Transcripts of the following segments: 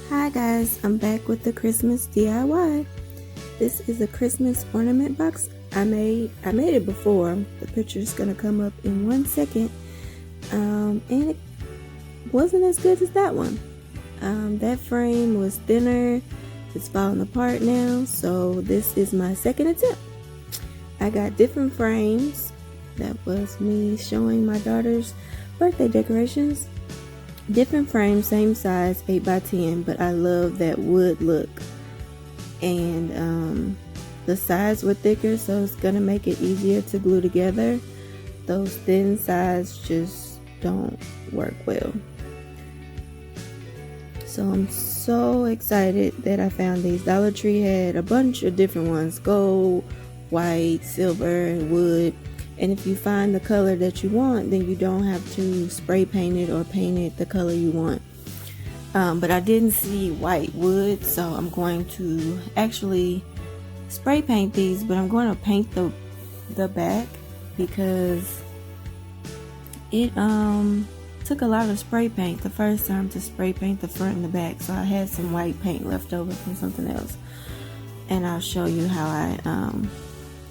Hi guys, I'm back with the Christmas DIY. This is a Christmas ornament box I made it before. The picture is gonna come up in 1 second. And it wasn't as good as that one. That frame was thinner. It's falling apart now, so this is my second attempt. I got different frames. That was me showing my daughter's birthday decorations. Different frames, same size, 8 by 10, but I love that wood look. And the sides were thicker, so it's gonna make it easier to glue together. Those thin sides just don't work well. So I'm so excited that I found these. Dollar Tree had a bunch of different ones: gold, white, silver, and wood. And if you find the color that you want, then you don't have to spray paint it or paint it the color you want. But I didn't see white wood, so I'm going to actually spray paint these, but I'm going to paint the back because it took a lot of spray paint the first time to spray paint the front and the back. So I had some white paint left over from something else, and I'll show you how I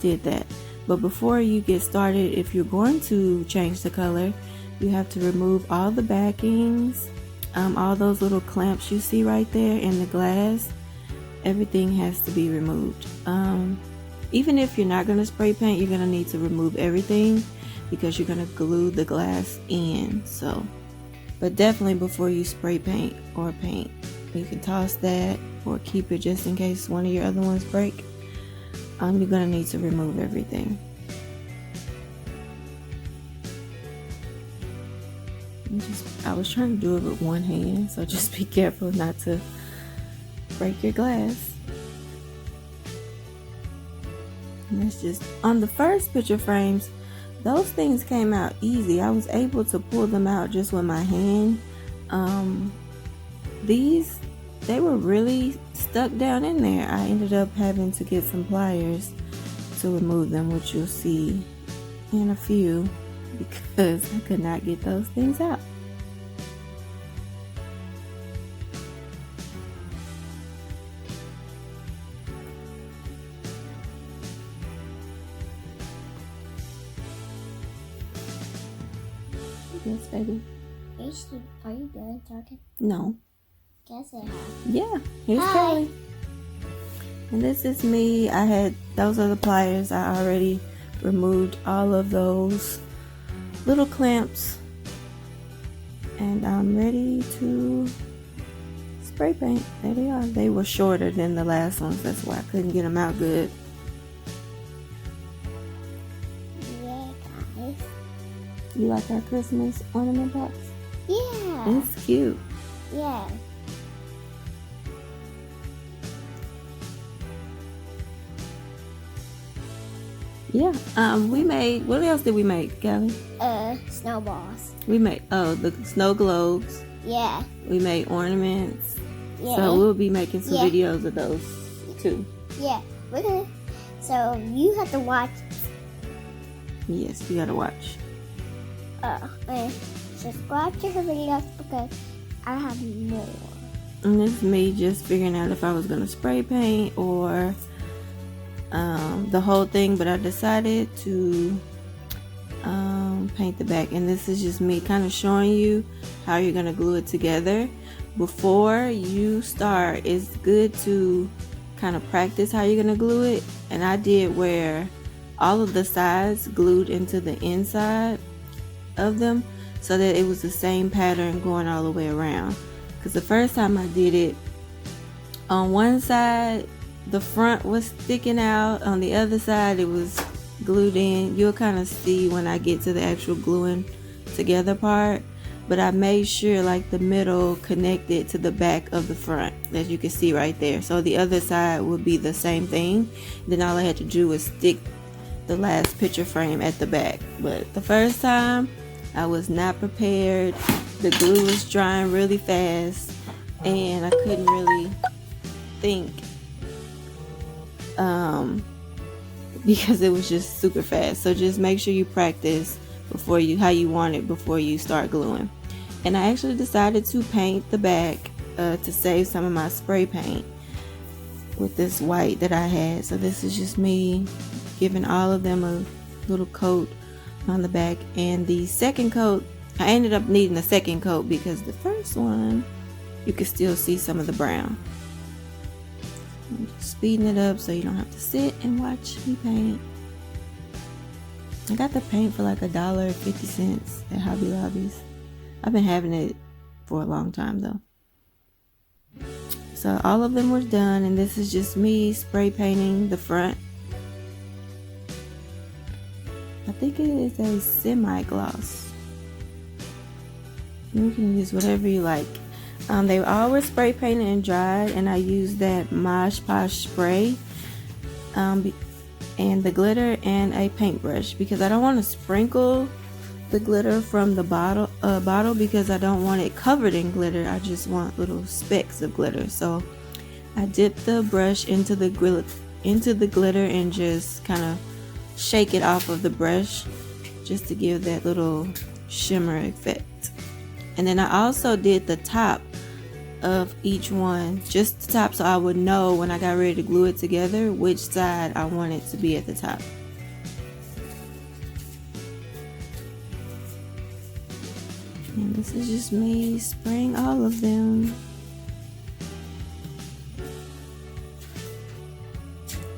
did that. But before you get started, if you're going to change the color, you have to remove all the backings, all those little clamps you see right there in the glass. Everything has to be removed. Even if you're not going to spray paint, you're going to need to remove everything because you're going to glue the glass in. So, but definitely before you spray paint or paint, you can toss that or keep it just in case one of your other ones break. You're gonna need to remove everything. I was trying to do it with one hand, so just be careful not to break your glass. And that's just on the first picture frames. Those things came out easy. I was able to pull them out just with my hand. These, they were really stuck down in there. I ended up having to get some pliers to remove them, which you'll see in a few, because I could not get those things out. Yes, baby. Are you done talking? No. Guess I have. Yeah, here's Hi. Kelly. And this is me. I had, those are the pliers. I already removed all of those little clamps. And I'm ready to spray paint. There they are. They were shorter than the last ones. That's why I couldn't get them out good. Yeah, guys. You like our Christmas ornament box? Yeah. It's cute. Yeah. Yeah, we made, what else did we make, Kelly? Snowballs. We made, the snow globes. Yeah. We made ornaments. Yeah. So we'll be making some Yeah. videos of those too. Yeah. We're gonna. So you have to watch. Yes, you gotta watch. And subscribe to her videos because I have more. And this is me just figuring out if I was gonna spray paint or the whole thing, but I decided to paint the back. And this is just me kind of showing you how you're gonna glue it together. Before you start, it's good to kind of practice how you're gonna glue it. And I did where all of the sides glued into the inside of them so that it was the same pattern going all the way around. Because the first time I did it, on one side the front was sticking out, on the other side it was glued in. You'll kind of see when I get to the actual gluing together part, but I made sure like the middle connected to the back of the front, as you can see right there. So the other side would be the same thing. Then all I had to do was stick the last picture frame at the back. But the first time I was not prepared. The glue was drying really fast and I couldn't really think because it was just super fast. So just make sure you practice how you want it before you start gluing. And I actually decided to paint the back to save some of my spray paint with this white that I had. So this is just me giving all of them a little coat on the back. And the second coat, I ended up needing a second coat because the first one you can still see some of the brown. I'm just speeding it up so you don't have to sit and watch me paint. I got the paint for like $1.50 at Hobby Lobby's. I've been having it for a long time though. So all of them were done, and this is just me spray painting the front. I think it is a semi-gloss. You can use whatever you like. They all were spray painted and dried, and I used that Mosh Posh spray and the glitter and a paintbrush because I don't want to sprinkle the glitter from the bottle because I don't want it covered in glitter. I just want little specks of glitter. So I dipped the brush into the glitter and just kind of shake it off of the brush just to give that little shimmer effect. And then I also did the top of each one, just the top, so I would know when I got ready to glue it together which side I want it to be at the top. And this is just me spraying all of them.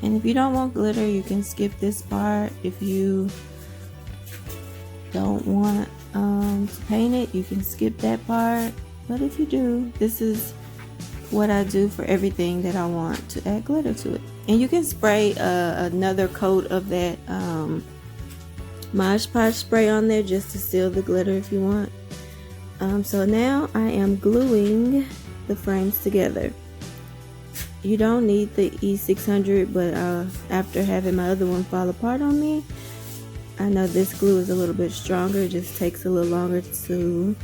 And if you don't want glitter, you can skip this part. If you don't want to paint it, you can skip that part. But if you do, this is what I do for everything that I want to add glitter to it. And you can spray another coat of that Mosh Posh spray on there just to seal the glitter if you want. So now I am gluing the frames together. You don't need the E600, but after having my other one fall apart on me, I know this glue is a little bit stronger. It just takes a little longer to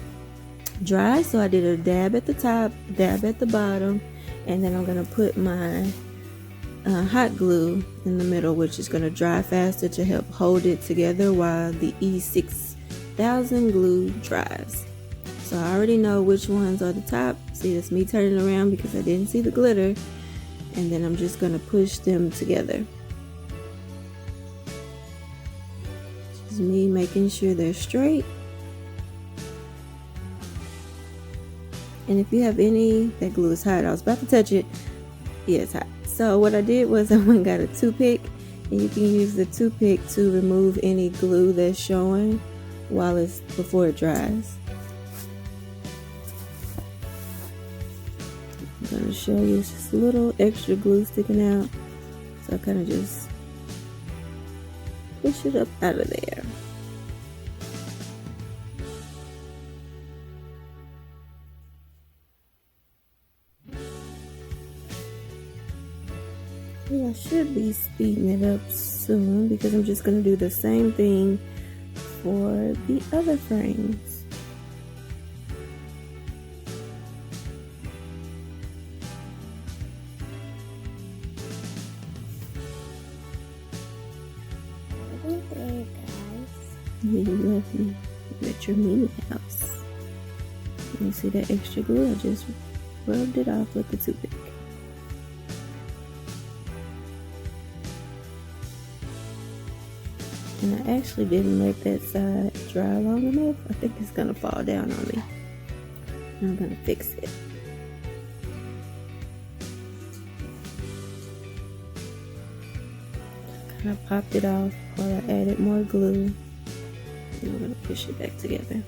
dry. So I did a dab at the top, dab at the bottom, and then I'm going to put my hot glue in the middle, which is going to dry faster to help hold it together while the E6000 glue dries. So I already know which ones are the top. See, that's me turning around because I didn't see the glitter. And then I'm just going to push them together. This is me making sure they're straight. And if you have any, that glue is hot. I was about to touch it. Yeah, it's hot. So what I did was I went and got a toothpick. And you can use the toothpick to remove any glue that's showing before it dries. I'm going to show you just a little extra glue sticking out, so I kind of just push it up out of there. Yeah, I should be speeding it up soon because I'm just going to do the same thing for the other frames. There, guys. You left me at your mini house. You see that extra glue? I just rubbed it off with the toothpick. And I actually didn't let that side dry long enough. I think it's gonna fall down on me. I'm gonna fix it. I popped it off while I added more glue, and I'm going to push it back together.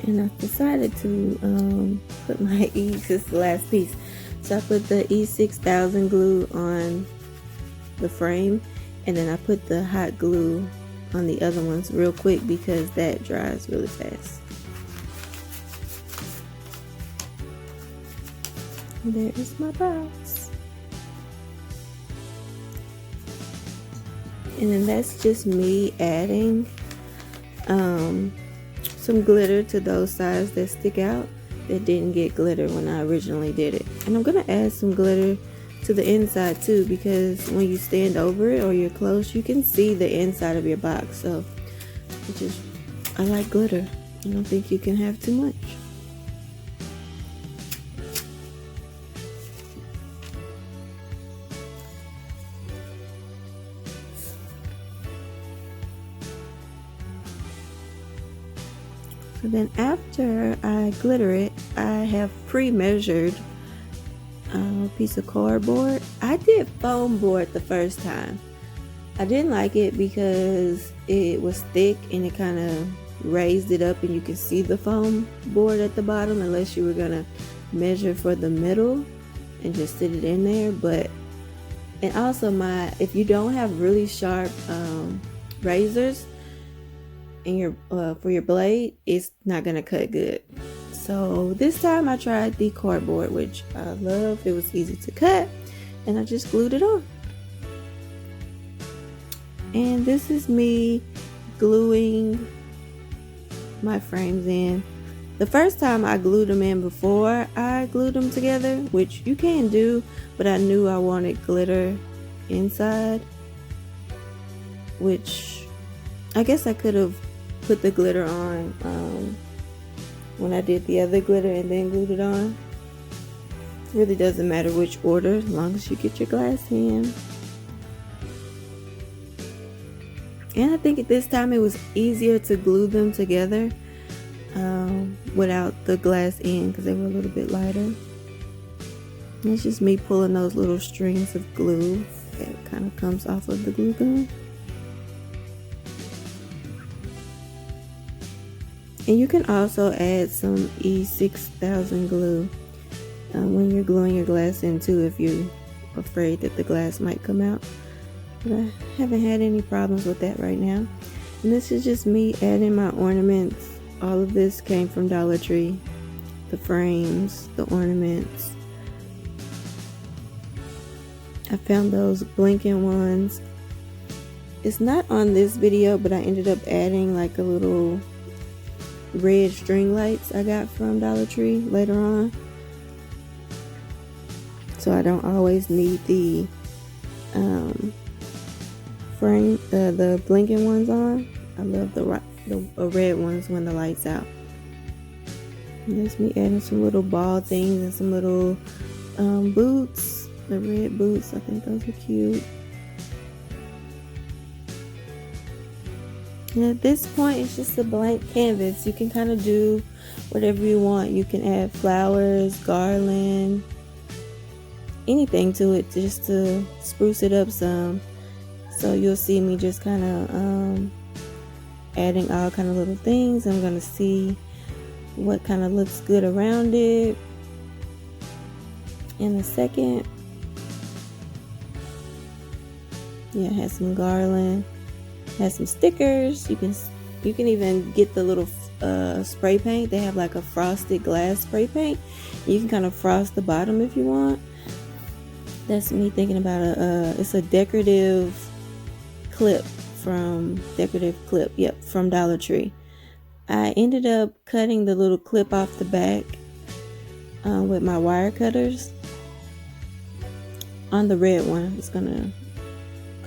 And I decided to put my this is the last piece. So I put the E6000 glue on the frame, and then I put the hot glue on the other ones real quick because that dries really fast. And there is my box. And then that's just me adding some glitter to those sides that stick out that didn't get glitter when I originally did it. And I'm gonna add some glitter to the inside too, because when you stand over it or you're close, you can see the inside of your box. So I like glitter. I don't think you can have too much. So then after I glitter it, I have pre-measured a piece of cardboard. I did foam board the first time. I didn't like it because it was thick and it kind of raised it up and you could see the foam board at the bottom, unless you were gonna measure for the middle and just sit it in there. And also if you don't have really sharp razors in your for your blade, it's not gonna cut good. So this time I tried the cardboard, which I love. It was easy to cut, and I just glued it on. And this is me gluing my frames in. The first time I glued them in before I glued them together, which you can do, but I knew I wanted glitter inside, which I guess I could have put the glitter on when I did the other glitter and then glued it on. It really doesn't matter which order, as long as you get your glass in. And I think at this time it was easier to glue them together without the glass in, because they were a little bit lighter. And it's just me pulling those little strings of glue that kind of comes off of the glue gun. And you can also add some E6000 glue when you're gluing your glass in too, if you're afraid that the glass might come out. But I haven't had any problems with that right now. And this is just me adding my ornaments. All of this came from Dollar Tree. The frames, the ornaments. I found those blinking ones. It's not on this video, but I ended up adding like a little red string lights I got from Dollar Tree later on, so I don't always need the frame, the blinking ones on. I love the red ones when the light's out. And there's me adding some little ball things and some little boots, the red boots. I think those are cute. And at this point, it's just a blank canvas. You can kind of do whatever you want. You can add flowers, garland, anything to it just to spruce it up some. So you'll see me just kind of adding all kind of little things. I'm going to see what kind of looks good around it in a second. Yeah, it has some garland. Has some stickers. You can even get the little spray paint. They have like a frosted glass spray paint. You can kind of frost the bottom if you want. That's me thinking about it's a decorative clip from Dollar Tree. I ended up cutting the little clip off the back with my wire cutters on the red one. It's gonna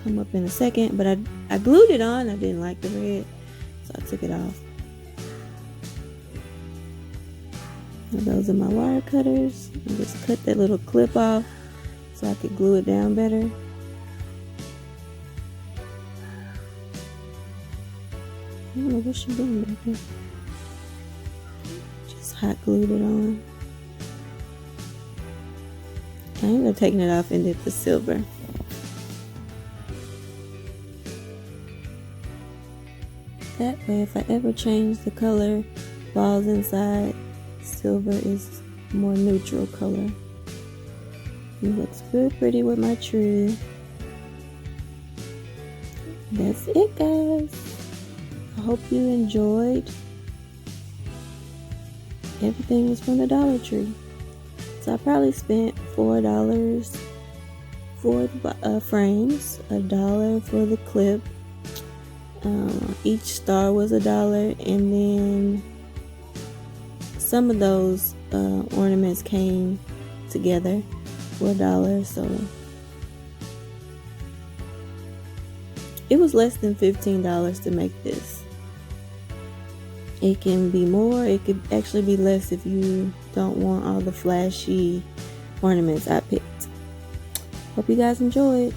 come up in a second, but I glued it on. I didn't like the red, so I took it off. And those are my wire cutters. I just cut that little clip off so I could glue it down better. I don't know what she's doing back there. Just hot glued it on. I ended up taking it off and did the silver. That way, if I ever change the color balls inside, silver is more neutral color. It looks real pretty with my tree. That's it, guys. I hope you enjoyed. Everything was from the Dollar Tree. So I probably spent $4 for the frames, $1 for the clip, Each star was $1, and then some of those ornaments came together for $1, so it was less than $15 to make this. It can be more, it could actually be less if you don't want all the flashy ornaments I picked. Hope you guys enjoyed.